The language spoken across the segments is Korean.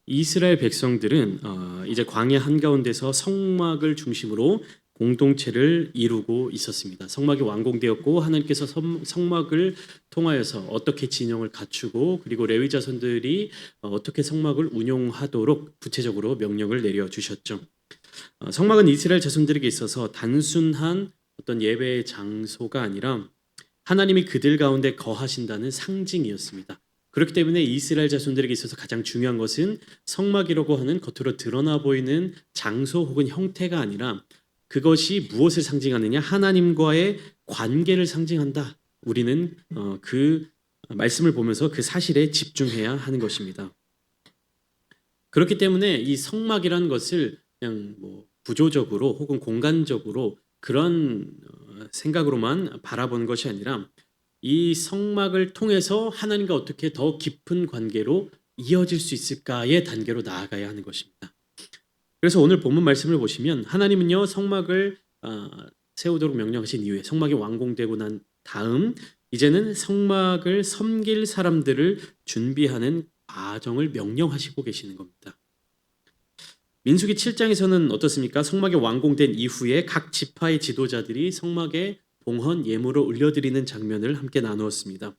이스라엘 백성들은 이제 광야 한가운데서 성막을 중심으로 공동체를 이루고 있었습니다. 성막이 완공되었고 하나님께서 성막을 통하여서 어떻게 진영을 갖추고 그리고 레위 자손들이 어떻게 성막을 운용하도록 구체적으로 명령을 내려 주셨죠. 성막은 이스라엘 자손들에게 있어서 단순한 어떤 예배의 장소가 아니라 하나님이 그들 가운데 거하신다는 상징이었습니다. 그렇기 때문에 이스라엘 자손들에게 있어서 가장 중요한 것은 성막이라고 하는 겉으로 드러나 보이는 장소 혹은 형태가 아니라 그것이 무엇을 상징하느냐? 하나님과의 관계를 상징한다. 우리는 그 말씀을 보면서 그 사실에 집중해야 하는 것입니다. 그렇기 때문에 이 성막이라는 것을 그냥 구조적으로 혹은 공간적으로 그런 생각으로만 바라보는 것이 아니라 이 성막을 통해서 하나님과 어떻게 더 깊은 관계로 이어질 수 있을까의 단계로 나아가야 하는 것입니다. 그래서 오늘 본문 말씀을 보시면 하나님은요 성막을 세우도록 명령하신 이후에 성막이 완공되고 난 다음 이제는 성막을 섬길 사람들을 준비하는 과정을 명령하시고 계시는 겁니다. 민수기 7장에서는 어떻습니까? 성막이 완공된 이후에 각 지파의 지도자들이 성막에 봉헌 예물을 올려드리는 장면을 함께 나누었습니다.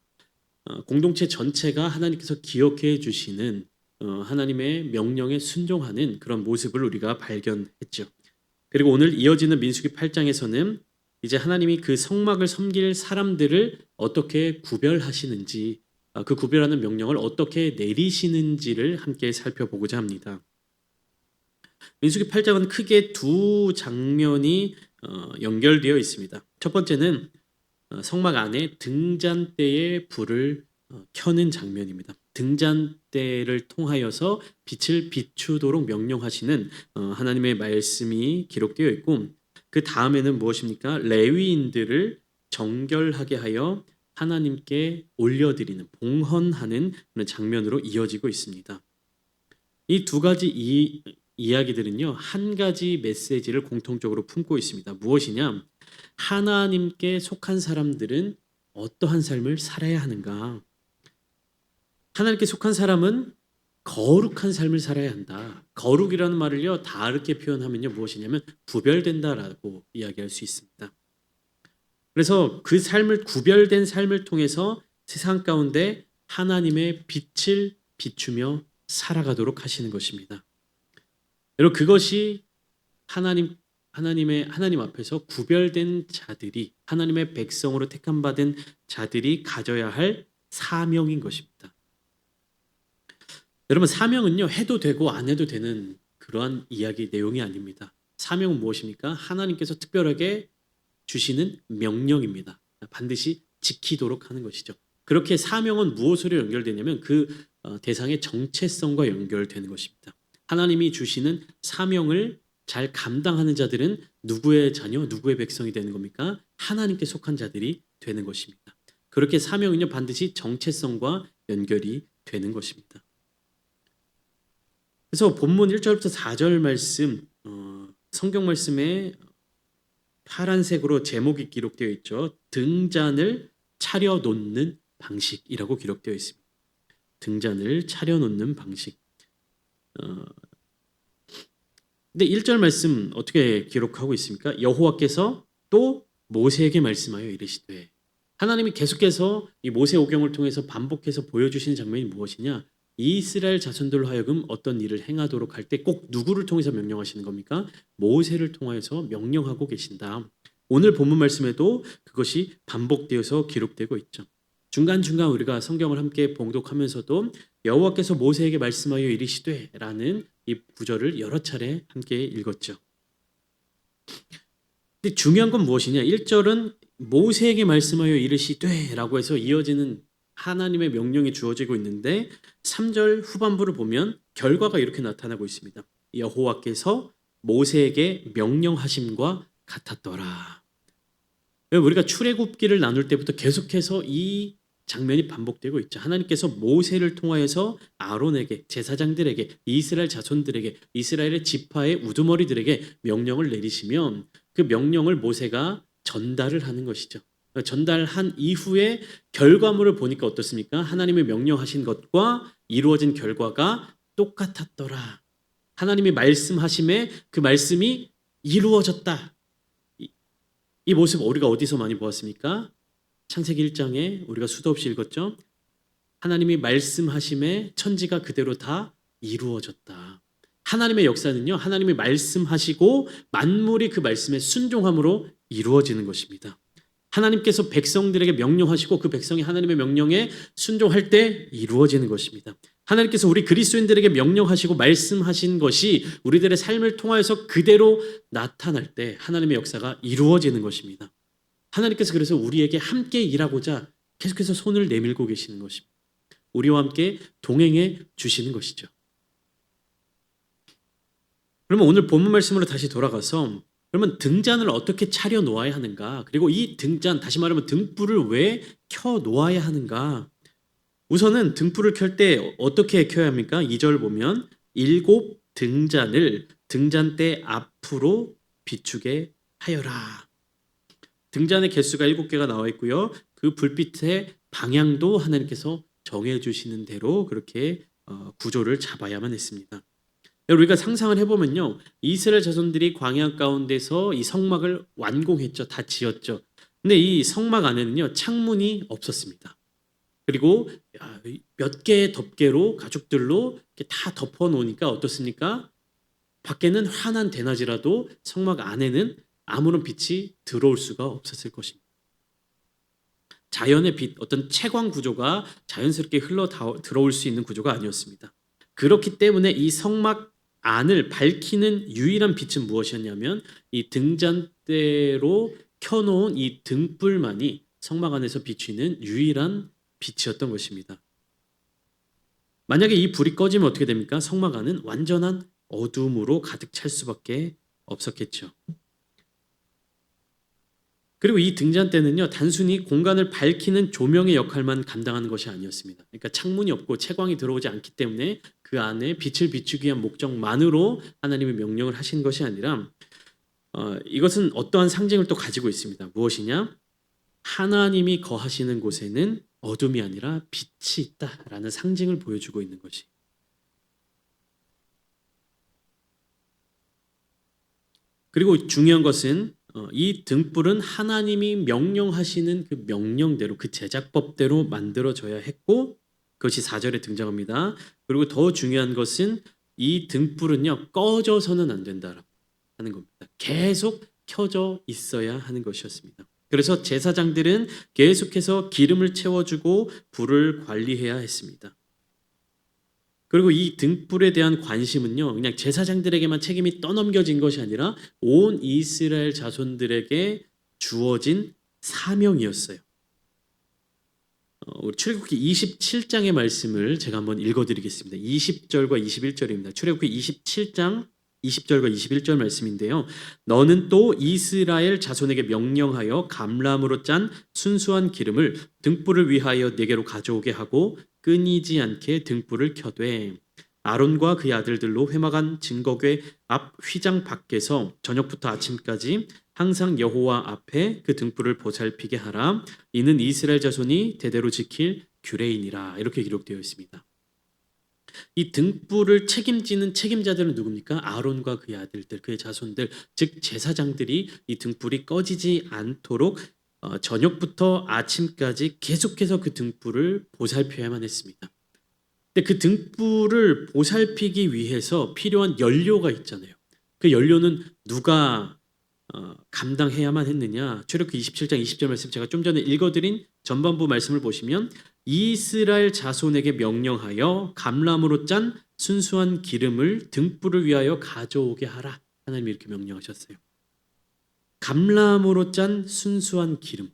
공동체 전체가 하나님께서 기억해 주시는 하나님의 명령에 순종하는 그런 모습을 우리가 발견했죠. 그리고 오늘 이어지는 민수기 8장에서는 이제 하나님이 그 성막을 섬길 사람들을 어떻게 구별하시는지 그 구별하는 명령을 어떻게 내리시는지를 함께 살펴보고자 합니다. 민수기 8장은 크게 두 장면이 연결되어 있습니다. 첫 번째는 성막 안에 등잔대에 불을 켜는 장면입니다. 등잔대를 통하여서 빛을 비추도록 명령하시는 하나님의 말씀이 기록되어 있고 그 다음에는 무엇입니까? 레위인들을 정결하게 하여 하나님께 올려드리는 봉헌하는 그런 장면으로 이어지고 있습니다. 이 두 가지 이야기들은요 한 가지 메시지를 공통적으로 품고 있습니다. 무엇이냐? 하나님께 속한 사람들은 어떠한 삶을 살아야 하는가? 하나님께 속한 사람은 거룩한 삶을 살아야 한다. 거룩이라는 말을요 다르게 표현하면요 무엇이냐면 구별된다라고 이야기할 수 있습니다. 그래서 그 삶을 구별된 삶을 통해서 세상 가운데 하나님의 빛을 비추며 살아가도록 하시는 것입니다. 여러분 그것이 하나님 앞에서 구별된 자들이 하나님의 백성으로 택함 받은 자들이 가져야 할 사명인 것입니다. 여러분 사명은요 해도 되고 안 해도 되는 그러한 이야기 내용이 아닙니다. 사명은 무엇입니까? 하나님께서 특별하게 주시는 명령입니다. 반드시 지키도록 하는 것이죠. 그렇게 사명은 무엇으로 연결되냐면 그 대상의 정체성과 연결되는 것입니다. 하나님이 주시는 사명을 잘 감당하는 자들은 누구의 자녀, 누구의 백성이 되는 겁니까? 하나님께 속한 자들이 되는 것입니다. 그렇게 사명은요 반드시 정체성과 연결이 되는 것입니다. 그래서 본문 1절부터 4절 말씀 성경 말씀에 파란색으로 제목이 기록되어 있죠. 등잔을 차려놓는 방식이라고 기록되어 있습니다. 등잔을 차려놓는 방식. 근데 1절 말씀 어떻게 기록하고 있습니까? 여호와께서 또 모세에게 말씀하여 이르시되 하나님이 계속해서 이 모세 오경을 통해서 반복해서 보여주시는 장면이 무엇이냐? 이스라엘 자손들로 하여금 어떤 일을 행하도록 할 때 꼭 누구를 통해서 명령하시는 겁니까? 모세를 통해서 명령하고 계신다. 오늘 본문 말씀에도 그것이 반복되어서 기록되고 있죠. 중간중간 우리가 성경을 함께 봉독하면서도 여호와께서 모세에게 말씀하여 이르시되 라는 이 구절을 여러 차례 함께 읽었죠. 근데 중요한 건 무엇이냐? 1절은 모세에게 말씀하여 이르시되 라고 해서 이어지는 하나님의 명령이 주어지고 있는데 3절 후반부를 보면 결과가 이렇게 나타나고 있습니다. 여호와께서 모세에게 명령하심과 같았더라. 우리가 출애굽기를 나눌 때부터 계속해서 이 장면이 반복되고 있죠. 하나님께서 모세를 통하여서 아론에게, 제사장들에게, 이스라엘 자손들에게, 이스라엘의 지파의 우두머리들에게 명령을 내리시면 그 명령을 모세가 전달을 하는 것이죠. 전달한 이후에 결과물을 보니까 어떻습니까? 하나님의 명령하신 것과 이루어진 결과가 똑같았더라. 하나님이 말씀하심에 그 말씀이 이루어졌다. 이 모습 우리가 어디서 많이 보았습니까? 창세기 1장에 우리가 수도 없이 읽었죠. 하나님이 말씀하심에 천지가 그대로 다 이루어졌다. 하나님의 역사는요, 하나님이 말씀하시고 만물이 그 말씀에 순종함으로 이루어지는 것입니다. 하나님께서 백성들에게 명령하시고 그 백성이 하나님의 명령에 순종할 때 이루어지는 것입니다. 하나님께서 우리 그리스도인들에게 명령하시고 말씀하신 것이 우리들의 삶을 통하여서 그대로 나타날 때 하나님의 역사가 이루어지는 것입니다. 하나님께서 그래서 우리에게 함께 일하고자 계속해서 손을 내밀고 계시는 것입니다. 우리와 함께 동행해 주시는 것이죠. 그러면 오늘 본문 말씀으로 다시 돌아가서 그러면 등잔을 어떻게 차려 놓아야 하는가? 그리고 이 등잔, 다시 말하면 등불을 왜 켜 놓아야 하는가? 우선은 등불을 켤 때 어떻게 켜야 합니까? 2절 보면 7 등잔을 등잔대 앞으로 비추게 하여라. 등잔의 개수가 7개가 나와 있고요. 그 불빛의 방향도 하나님께서 정해 주시는 대로 그렇게 구조를 잡아야만 했습니다. 우리가 상상을 해보면요, 이스라엘 자손들이 광야 가운데서 이 성막을 완공했죠. 다 지었죠. 근데 이 성막 안에는요, 창문이 없었습니다. 그리고 몇 개의 덮개로 가죽들로 이렇게 다 덮어 놓으니까 어떻습니까? 밖에는 환한 대낮이라도 성막 안에는 아무런 빛이 들어올 수가 없었을 것입니다. 자연의 빛, 어떤 채광 구조가 자연스럽게 흘러 들어올 수 있는 구조가 아니었습니다. 그렇기 때문에 이 성막 안을 밝히는 유일한 빛은 무엇이었냐면 이 등잔대로 켜놓은 이 등불만이 성막 안에서 비추는 유일한 빛이었던 것입니다. 만약에 이 불이 꺼지면 어떻게 됩니까? 성막 안은 완전한 어둠으로 가득 찰 수밖에 없었겠죠. 그리고 이 등잔대는요, 단순히 공간을 밝히는 조명의 역할만 감당하는 것이 아니었습니다. 그러니까 창문이 없고 채광이 들어오지 않기 때문에 그 안에 빛을 비추기 위한 목적만으로 하나님의 명령을 하신 것이 아니라 이것은 어떠한 상징을 또 가지고 있습니다. 무엇이냐? 하나님이 거하시는 곳에는 어둠이 아니라 빛이 있다라는 상징을 보여주고 있는 것이. 그리고 중요한 것은 이 등불은 하나님이 명령하시는 그 명령대로, 그 제작법대로 만들어져야 했고, 그것이 4절에 등장합니다. 그리고 더 중요한 것은 이 등불은요, 꺼져서는 안 된다라고 하는 겁니다. 계속 켜져 있어야 하는 것이었습니다. 그래서 제사장들은 계속해서 기름을 채워주고 불을 관리해야 했습니다. 그리고 이 등불에 대한 관심은요, 그냥 제사장들에게만 책임이 떠넘겨진 것이 아니라 온 이스라엘 자손들에게 주어진 사명이었어요. 우리 출애굽기 27장의 말씀을 제가 한번 읽어드리겠습니다. 20절과 21절입니다. 출애굽기 27장 20절과 21절 말씀인데요. 너는 또 이스라엘 자손에게 명령하여 감람으로 짠 순수한 기름을 등불을 위하여 네게로 가져오게 하고 끊이지 않게 등불을 켜되 아론과 그의 아들들로 회막안 증거궤 앞 휘장 밖에서 저녁부터 아침까지 항상 여호와 앞에 그 등불을 보살피게 하라. 이는 이스라엘 자손이 대대로 지킬 규례이니라. 이렇게 기록되어 있습니다. 이 등불을 책임지는 책임자들은 누굽니까? 아론과 그의 아들들, 그의 자손들, 즉 제사장들이 이 등불이 꺼지지 않도록 저녁부터 아침까지 계속해서 그 등불을 보살펴야만 했습니다. 근데 그 등불을 보살피기 위해서 필요한 연료가 있잖아요. 그 연료는 누가 감당해야만 했느냐? 출애굽기 27장 20절 말씀 제가 좀 전에 읽어드린 전반부 말씀을 보시면 이스라엘 자손에게 명령하여 감람으로 짠 순수한 기름을 등불을 위하여 가져오게 하라. 하나님이 이렇게 명령하셨어요. 감람으로 짠 순수한 기름.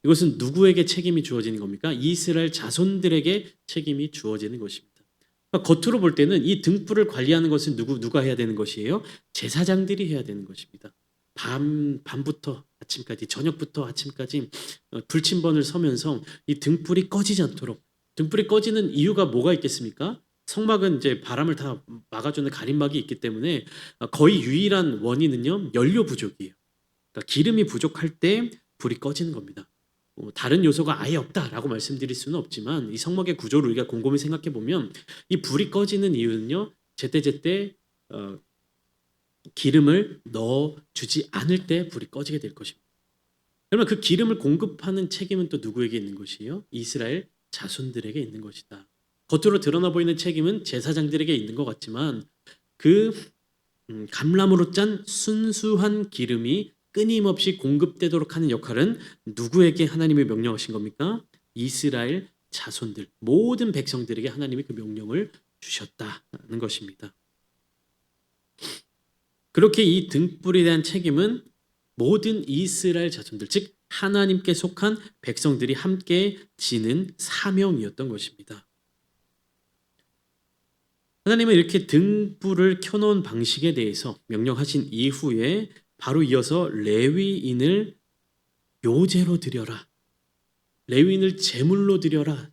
이것은 누구에게 책임이 주어지는 겁니까? 이스라엘 자손들에게 책임이 주어지는 것입니다. 겉으로 볼 때는 이 등불을 관리하는 것은 누가 해야 되는 것이에요? 제사장들이 해야 되는 것입니다. 밤부터 아침까지, 저녁부터 아침까지 불침번을 서면서 이 등불이 꺼지지 않도록. 등불이 꺼지는 이유가 뭐가 있겠습니까? 성막은 이제 바람을 다 막아주는 가림막이 있기 때문에 거의 유일한 원인은요, 연료 부족이에요. 그러니까 기름이 부족할 때 불이 꺼지는 겁니다. 다른 요소가 아예 없다라고 말씀드릴 수는 없지만 이 성막의 구조를 우리가 곰곰이 생각해 보면 이 불이 꺼지는 이유는요. 제때제때 기름을 넣어 주지 않을 때 불이 꺼지게 될 것입니다. 그러면 그 기름을 공급하는 책임은 또 누구에게 있는 것이에요? 이스라엘 자손들에게 있는 것이다. 겉으로 드러나 보이는 책임은 제사장들에게 있는 것 같지만 그 감람으로 짠 순수한 기름이 끊임없이 공급되도록 하는 역할은 누구에게 하나님이 명령하신 겁니까? 이스라엘 자손들, 모든 백성들에게 하나님이 그 명령을 주셨다는 것입니다. 그렇게 이 등불에 대한 책임은 모든 이스라엘 자손들, 즉 하나님께 속한 백성들이 함께 지는 사명이었던 것입니다. 하나님은 이렇게 등불을 켜놓은 방식에 대해서 명령하신 이후에 바로 이어서 레위인을 요제로 드려라, 레위인을 제물로 드려라,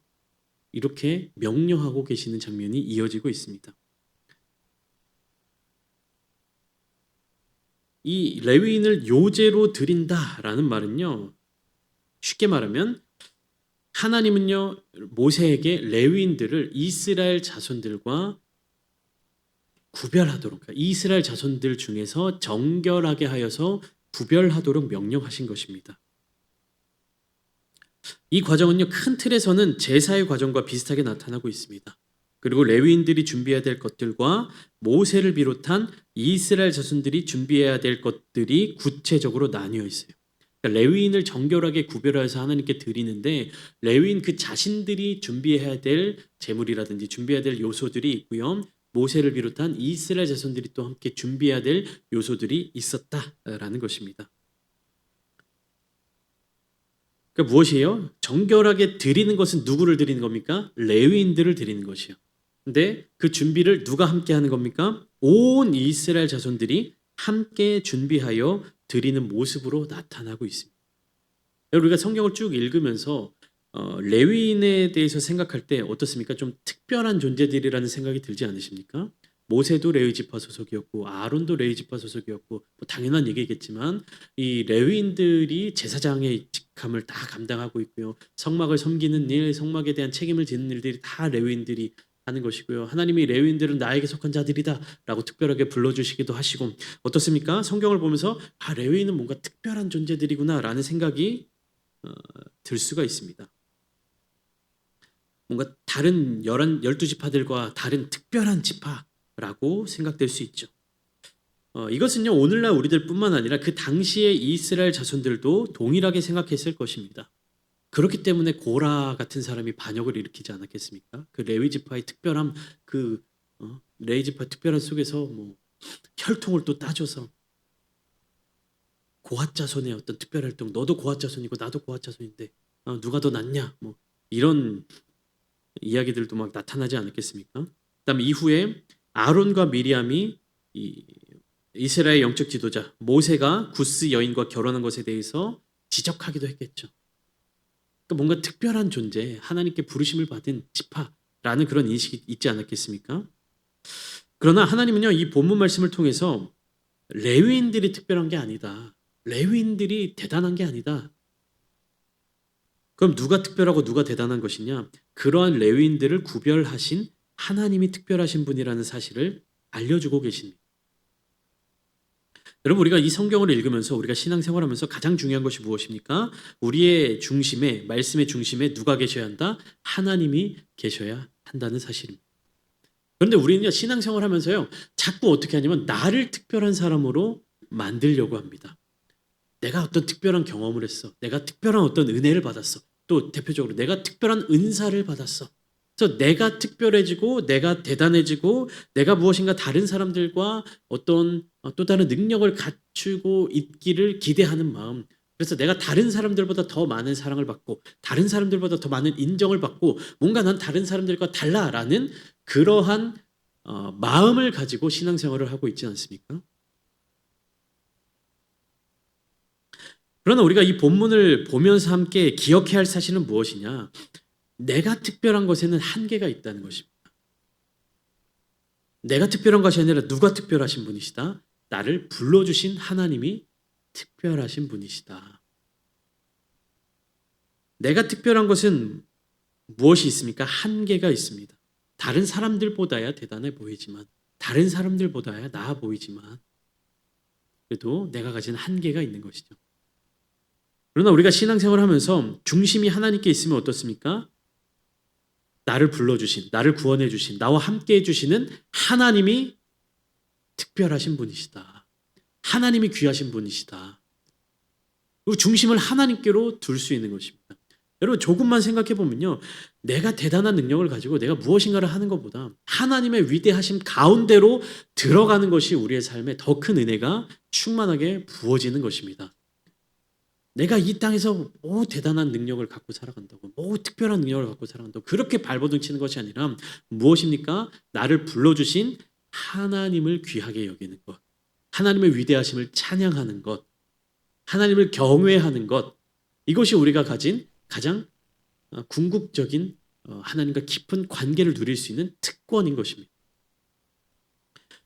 이렇게 명령하고 계시는 장면이 이어지고 있습니다. 이 레위인을 요제로 드린다라는 말은요, 쉽게 말하면 하나님은요 모세에게 레위인들을 이스라엘 자손들과 구별하도록, 이스라엘 자손들 중에서 정결하게 하여서 구별하도록 명령하신 것입니다. 이 과정은요 큰 틀에서는 제사의 과정과 비슷하게 나타나고 있습니다. 그리고 레위인들이 준비해야 될 것들과 모세를 비롯한 이스라엘 자손들이 준비해야 될 것들이 구체적으로 나뉘어 있어요. 그러니까 레위인을 정결하게 구별해서 하나님께 드리는데 레위인 그 자신들이 준비해야 될 제물이라든지 준비해야 될 요소들이 있고요. 모세를 비롯한 이스라엘 자손들이 또 함께 준비해야 될 요소들이 있었다라는 것입니다. 그러니까 무엇이에요? 정결하게 드리는 것은 누구를 드리는 겁니까? 레위인들을 드리는 것이요. 근데 그 준비를 누가 함께 하는 겁니까? 온 이스라엘 자손들이 함께 준비하여 드리는 모습으로 나타나고 있습니다. 우리가 성경을 쭉 읽으면서 레위인에 대해서 생각할 때 어떻습니까? 좀 특별한 존재들이라는 생각이 들지 않으십니까? 모세도 레위 지파 소속이었고 아론도 레위 지파 소속이었고 뭐 당연한 얘기겠지만 이 레위인들이 제사장의 직함을 다 감당하고 있고요. 성막을 섬기는 일, 성막에 대한 책임을 지는 일들이 다 레위인들이 하는 것이고요. 하나님이 레위인들은 나에게 속한 자들이다라고 특별하게 불러주시기도 하시고 어떻습니까? 성경을 보면서 레위인은 뭔가 특별한 존재들이구나라는 생각이 들 수가 있습니다. 뭔가 다른 12지파들과 다른 특별한 지파라고 생각될 수 있죠. 이것은요 오늘날 우리들 뿐만 아니라 그 당시의 이스라엘 자손들도 동일하게 생각했을 것입니다. 그렇기 때문에 고라 같은 사람이 반역을 일으키지 않았겠습니까? 그 레위 지파의 특별함, 그 레위 지파 특별함 속에서 뭐 혈통을 또 따져서 고핫 자손의 어떤 특별 활동, 너도 고핫 자손이고 나도 고핫 자손인데 누가 더 낫냐, 뭐 이런 이야기들도 막 나타나지 않았겠습니까? 그다음 이후에 아론과 미리암이 이스라엘 영적 지도자 모세가 구스 여인과 결혼한 것에 대해서 지적하기도 했겠죠. 그러니까 뭔가 특별한 존재, 하나님께 부르심을 받은 지파라는 그런 인식이 있지 않았겠습니까? 그러나 하나님은요 이 본문 말씀을 통해서 레위인들이 특별한 게 아니다, 레위인들이 대단한 게 아니다. 그럼 누가 특별하고 누가 대단한 것이냐? 그러한 레위인들을 구별하신 하나님이 특별하신 분이라는 사실을 알려주고 계십니다. 여러분 우리가 이 성경을 읽으면서 우리가 신앙생활하면서 가장 중요한 것이 무엇입니까? 우리의 중심에, 말씀의 중심에 누가 계셔야 한다? 하나님이 계셔야 한다는 사실입니다. 그런데 우리는요 신앙생활하면서요 자꾸 어떻게 하냐면 나를 특별한 사람으로 만들려고 합니다. 내가 어떤 특별한 경험을 했어, 내가 특별한 어떤 은혜를 받았어, 또 대표적으로 내가 특별한 은사를 받았어. 그래서 내가 특별해지고 내가 대단해지고 내가 무엇인가 다른 사람들과 어떤 또 다른 능력을 갖추고 있기를 기대하는 마음, 그래서 내가 다른 사람들보다 더 많은 사랑을 받고 다른 사람들보다 더 많은 인정을 받고 뭔가 난 다른 사람들과 달라라는 그러한 마음을 가지고 신앙생활을 하고 있지 않습니까? 그러나 우리가 이 본문을 보면서 함께 기억해야 할 사실은 무엇이냐? 내가 특별한 것에는 한계가 있다는 것입니다. 내가 특별한 것이 아니라 누가 특별하신 분이시다? 나를 불러주신 하나님이 특별하신 분이시다. 내가 특별한 것은 무엇이 있습니까? 한계가 있습니다. 다른 사람들보다야 대단해 보이지만, 다른 사람들보다야 나아 보이지만, 그래도 내가 가진 한계가 있는 것이죠. 그러나 우리가 신앙생활을 하면서 중심이 하나님께 있으면 어떻습니까? 나를 불러주신, 나를 구원해 주신, 나와 함께 해주시는 하나님이 특별하신 분이시다. 하나님이 귀하신 분이시다. 그 중심을 하나님께로 둘 수 있는 것입니다. 여러분 조금만 생각해 보면요. 내가 대단한 능력을 가지고 내가 무엇인가를 하는 것보다 하나님의 위대하심 가운데로 들어가는 것이 우리의 삶에 더 큰 은혜가 충만하게 부어지는 것입니다. 내가 이 땅에서 대단한 능력을 갖고 살아간다고, 특별한 능력을 갖고 살아간다고 그렇게 발버둥 치는 것이 아니라 무엇입니까? 나를 불러주신 하나님을 귀하게 여기는 것, 하나님의 위대하심을 찬양하는 것, 하나님을 경외하는 것, 이것이 우리가 가진 가장 궁극적인 하나님과 깊은 관계를 누릴 수 있는 특권인 것입니다.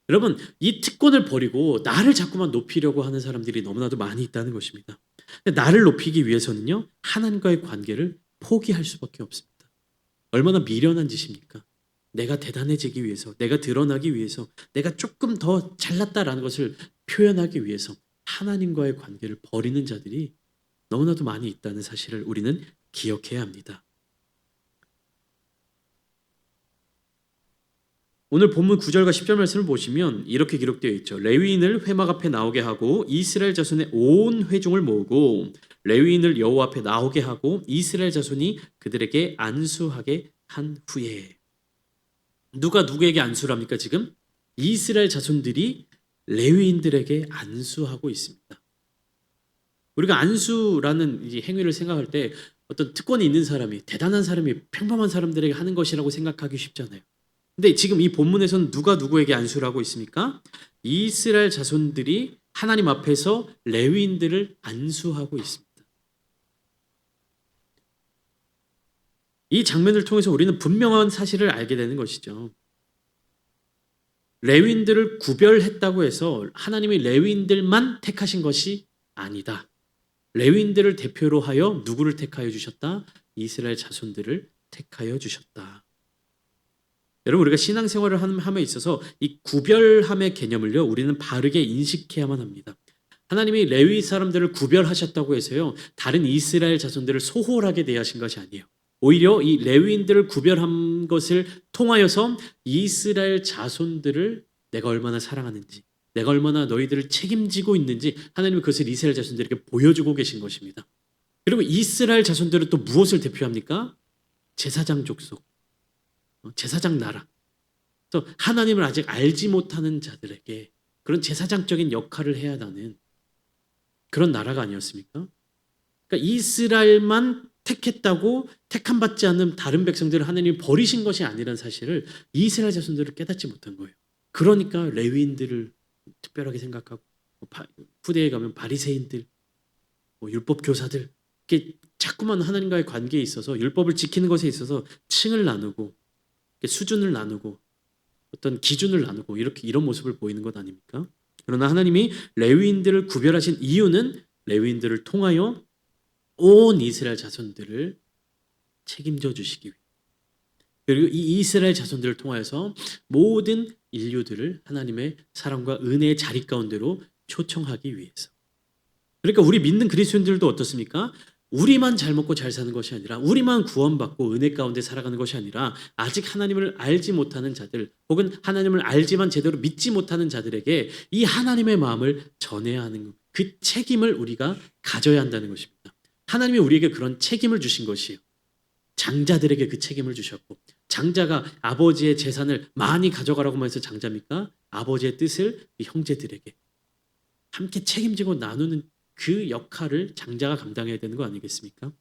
여러분, 이 특권을 버리고 나를 자꾸만 높이려고 하는 사람들이 너무나도 많이 있다는 것입니다. 근데 나를 높이기 위해서는요, 하나님과의 관계를 포기할 수밖에 없습니다. 얼마나 미련한 짓입니까? 내가 대단해지기 위해서, 내가 드러나기 위해서, 내가 조금 더 잘났다라는 것을 표현하기 위해서 하나님과의 관계를 버리는 자들이 너무나도 많이 있다는 사실을 우리는 기억해야 합니다. 오늘 본문 9절과 10절 말씀을 보시면 이렇게 기록되어 있죠. 레위인을 회막 앞에 나오게 하고 이스라엘 자손의 온 회중을 모으고 레위인을 여호와 앞에 나오게 하고 이스라엘 자손이 그들에게 안수하게 한 후에. 누가 누구에게 안수를 합니까 지금? 이스라엘 자손들이 레위인들에게 안수하고 있습니다. 우리가 안수라는 이 행위를 생각할 때 어떤 특권이 있는 사람이, 대단한 사람이 평범한 사람들에게 하는 것이라고 생각하기 쉽잖아요. 근데 지금 이 본문에서는 누가 누구에게 안수를 하고 있습니까? 이스라엘 자손들이 하나님 앞에서 레위인들을 안수하고 있습니다. 이 장면을 통해서 우리는 분명한 사실을 알게 되는 것이죠. 레위인들을 구별했다고 해서 하나님이 레위인들만 택하신 것이 아니다. 레위인들을 대표로 하여 누구를 택하여 주셨다? 이스라엘 자손들을 택하여 주셨다. 여러분, 우리가 신앙생활을 함에 있어서 이 구별함의 개념을요, 우리는 바르게 인식해야만 합니다. 하나님이 레위 사람들을 구별하셨다고 해서요, 다른 이스라엘 자손들을 소홀하게 대하신 것이 아니에요. 오히려 이 레위인들을 구별한 것을 통하여서 이스라엘 자손들을 내가 얼마나 사랑하는지, 내가 얼마나 너희들을 책임지고 있는지 하나님은 그것을 이스라엘 자손들에게 보여주고 계신 것입니다. 그리고 이스라엘 자손들은 또 무엇을 대표합니까? 제사장 족속, 제사장 나라. 또 하나님을 아직 알지 못하는 자들에게 그런 제사장적인 역할을 해야 하는 그런 나라가 아니었습니까? 그러니까 이스라엘만 택했다고 택함 받지 않는 다른 백성들을 하나님이 버리신 것이 아니라는 사실을 이스라엘 자손들을 깨닫지 못한 거예요. 그러니까 레위인들을 특별하게 생각하고 후대에 가면 바리새인들, 율법 교사들, 이렇게 자꾸만 하나님과의 관계에 있어서 율법을 지키는 것에 있어서 층을 나누고 수준을 나누고 어떤 기준을 나누고 이런 모습을 보이는 것 아닙니까? 그러나 하나님이 레위인들을 구별하신 이유는 레위인들을 통하여 온 이스라엘 자손들을 책임져 주시기 위해, 그리고 이 이스라엘 자손들을 통하여서 모든 인류들을 하나님의 사랑과 은혜의 자리 가운데로 초청하기 위해서. 그러니까 우리 믿는 그리스도인들도 어떻습니까? 우리만 잘 먹고 잘 사는 것이 아니라, 우리만 구원받고 은혜 가운데 살아가는 것이 아니라, 아직 하나님을 알지 못하는 자들, 혹은 하나님을 알지만 제대로 믿지 못하는 자들에게 이 하나님의 마음을 전해야 하는 그 책임을 우리가 가져야 한다는 것입니다. 하나님이 우리에게 그런 책임을 주신 것이에요. 장자들에게 그 책임을 주셨고, 장자가 아버지의 재산을 많이 가져가라고만 해서 장자입니까? 아버지의 뜻을 형제들에게 함께 책임지고 나누는 그 역할을 장자가 감당해야 되는 거 아니겠습니까?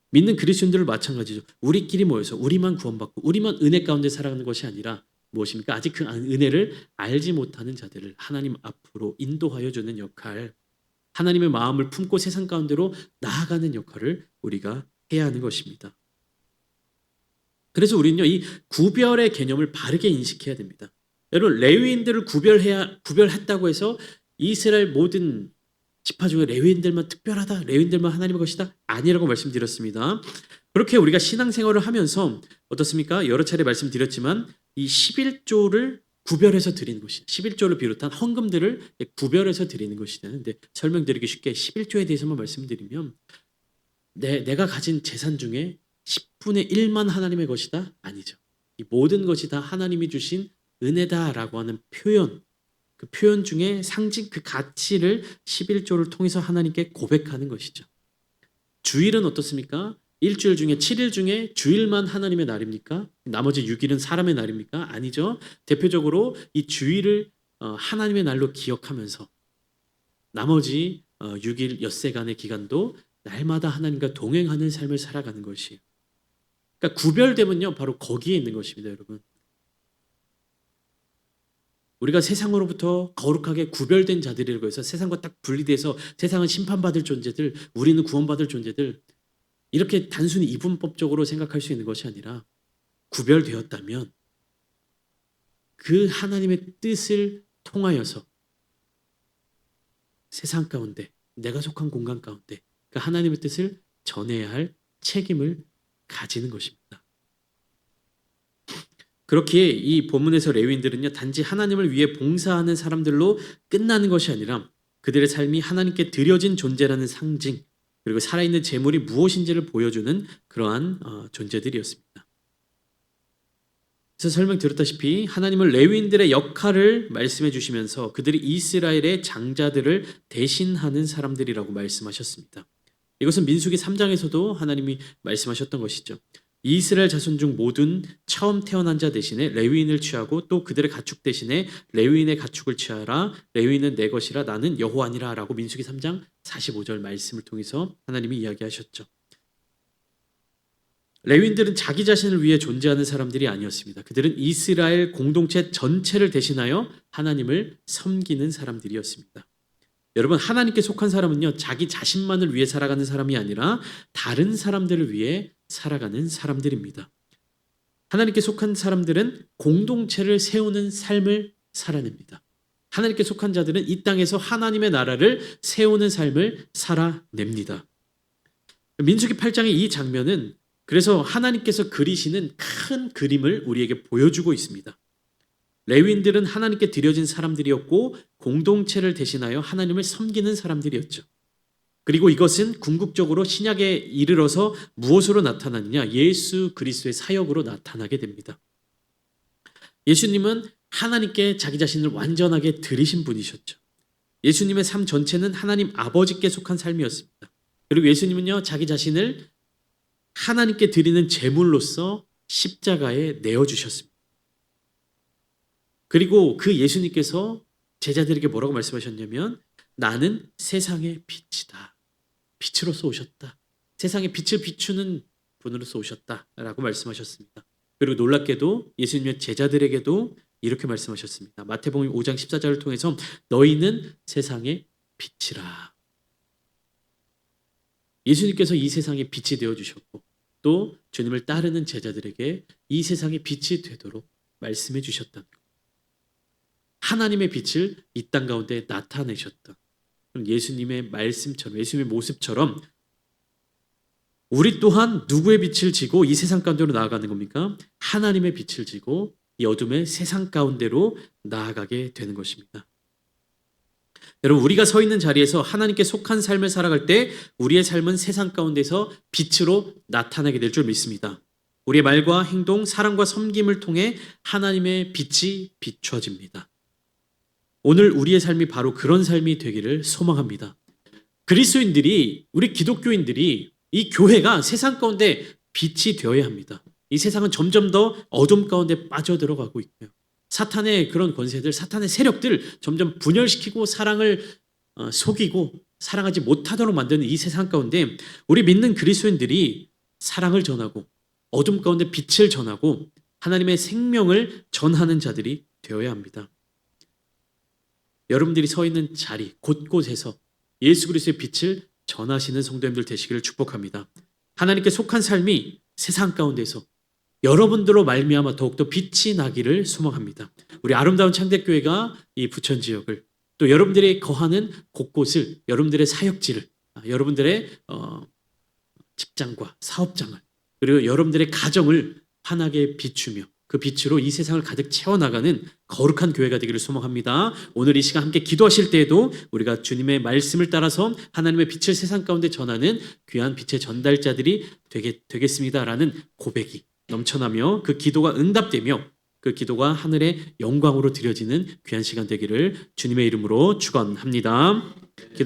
믿는 그리스도인들을 마찬가지죠. 우리끼리 모여서 우리만 구원받고 우리만 은혜 가운데 살아가는 것이 아니라 무엇입니까? 아직 그 은혜를 알지 못하는 자들을 하나님 앞으로 인도하여 주는 역할, 하나님의 마음을 품고 세상 가운데로 나아가는 역할을 우리가 해야 하는 것입니다. 그래서 우리는요, 이 구별의 개념을 바르게 인식해야 됩니다. 여러분, 레위인들을 구별했다고 해서 이스라엘 모든 지파 중에 레위인들만 특별하다, 레위인들만 하나님의 것이다, 아니라고 말씀드렸습니다. 그렇게 우리가 신앙생활을 하면서 어떻습니까? 여러 차례 말씀드렸지만 이 11조를 구별해서 드리는 것이, 11조를 비롯한 헌금들을 구별해서 드리는 것이 되는데, 설명드리기 쉽게 11조에 대해서만 말씀드리면 내가 가진 재산 중에 10분의 1만 하나님의 것이다? 아니죠. 이 모든 것이 다 하나님이 주신 은혜다라고 하는 표현, 그 표현 중에 상징, 그 가치를 11조를 통해서 하나님께 고백하는 것이죠. 주일은 어떻습니까? 일주일 중에 7일 중에 주일만 하나님의 날입니까? 나머지 6일은 사람의 날입니까? 아니죠. 대표적으로 이 주일을 하나님의 날로 기억하면서 나머지 6일 엿새간의 기간도 날마다 하나님과 동행하는 삶을 살아가는 것이에요. 그러니까 구별됨은요, 바로 거기에 있는 것입니다, 여러분. 우리가 세상으로부터 거룩하게 구별된 자들이라고 해서 세상과 딱 분리돼서 세상은 심판받을 존재들, 우리는 구원받을 존재들, 이렇게 단순히 이분법적으로 생각할 수 있는 것이 아니라 구별되었다면 그 하나님의 뜻을 통하여서 세상 가운데, 내가 속한 공간 가운데 그 하나님의 뜻을 전해야 할 책임을 가지는 것입니다. 그렇기에 이 본문에서 레위인들은요, 단지 하나님을 위해 봉사하는 사람들로 끝나는 것이 아니라 그들의 삶이 하나님께 드려진 존재라는 상징, 그리고 살아있는 재물이 무엇인지를 보여주는 그러한 존재들이었습니다. 그래서 설명드렸다시피 하나님은 레위인들의 역할을 말씀해 주시면서 그들이 이스라엘의 장자들을 대신하는 사람들이라고 말씀하셨습니다. 이것은 민수기 3장에서도 하나님이 말씀하셨던 것이죠. 이스라엘 자손 중 모든 처음 태어난 자 대신에 레위인을 취하고 또 그들의 가축 대신에 레위인의 가축을 취하라. 레위인은 내 것이라 나는 여호와니라 라고 민수기 3장 45절 말씀을 통해서 하나님이 이야기하셨죠. 레위인들은 자기 자신을 위해 존재하는 사람들이 아니었습니다. 그들은 이스라엘 공동체 전체를 대신하여 하나님을 섬기는 사람들이었습니다. 여러분, 하나님께 속한 사람은요, 자기 자신만을 위해 살아가는 사람이 아니라 다른 사람들을 위해 살아가는 사람들입니다. 하나님께 속한 사람들은 공동체를 세우는 삶을 살아냅니다. 하나님께 속한 자들은 이 땅에서 하나님의 나라를 세우는 삶을 살아냅니다. 민수기 8장의 이 장면은 그래서 하나님께서 그리시는 큰 그림을 우리에게 보여주고 있습니다. 레위인들은 하나님께 드려진 사람들이었고 공동체를 대신하여 하나님을 섬기는 사람들이었죠. 그리고 이것은 궁극적으로 신약에 이르러서 무엇으로 나타나느냐? 예수 그리스도의 사역으로 나타나게 됩니다. 예수님은 하나님께 자기 자신을 완전하게 드리신 분이셨죠. 예수님의 삶 전체는 하나님 아버지께 속한 삶이었습니다. 그리고 예수님은요, 자기 자신을 하나님께 드리는 제물로서 십자가에 내어주셨습니다. 그리고 그 예수님께서 제자들에게 뭐라고 말씀하셨냐면 나는 세상의 빛이다. 빛으로서 오셨다. 세상의 빛을 비추는 분으로서 오셨다라고 말씀하셨습니다. 그리고 놀랍게도 예수님의 제자들에게도 이렇게 말씀하셨습니다. 마태복음 5장 14절을 통해서 너희는 세상의 빛이라. 예수님께서 이 세상의 빛이 되어주셨고 또 주님을 따르는 제자들에게 이 세상의 빛이 되도록 말씀해 주셨던 것. 하나님의 빛을 이 땅 가운데 나타내셨던 예수님의 말씀처럼, 예수님의 모습처럼 우리 또한 누구의 빛을 지고 이 세상 가운데로 나아가는 겁니까? 하나님의 빛을 지고 이 어둠의 세상 가운데로 나아가게 되는 것입니다. 여러분, 우리가 서 있는 자리에서 하나님께 속한 삶을 살아갈 때 우리의 삶은 세상 가운데서 빛으로 나타나게 될 줄 믿습니다. 우리의 말과 행동, 사랑과 섬김을 통해 하나님의 빛이 비춰집니다. 오늘 우리의 삶이 바로 그런 삶이 되기를 소망합니다. 그리스도인들이, 우리 기독교인들이 이 교회가 세상 가운데 빛이 되어야 합니다. 이 세상은 점점 더 어둠 가운데 빠져들어가고 있고요. 사탄의 그런 권세들, 사탄의 세력들 점점 분열시키고 사랑을 속이고 사랑하지 못하도록 만드는 이 세상 가운데 우리 믿는 그리스도인들이 사랑을 전하고 어둠 가운데 빛을 전하고 하나님의 생명을 전하는 자들이 되어야 합니다. 여러분들이 서 있는 자리 곳곳에서 예수 그리스도의 빛을 전하시는 성도님들 되시기를 축복합니다. 하나님께 속한 삶이 세상 가운데서 여러분들로 말미암아 더욱더 빛이 나기를 소망합니다. 우리 아름다운 창대교회가 이 부천 지역을 또 여러분들이 거하는 곳곳을, 여러분들의 사역지를, 여러분들의 직장과 사업장을, 그리고 여러분들의 가정을 환하게 비추며 그 빛으로 이 세상을 가득 채워나가는 거룩한 교회가 되기를 소망합니다. 오늘 이 시간 함께 기도하실 때에도 우리가 주님의 말씀을 따라서 하나님의 빛을 세상 가운데 전하는 귀한 빛의 전달자들이 되겠습니다라는 고백이 넘쳐나며 그 기도가 응답되며 그 기도가 하늘의 영광으로 드려지는 귀한 시간 되기를 주님의 이름으로 축원합니다.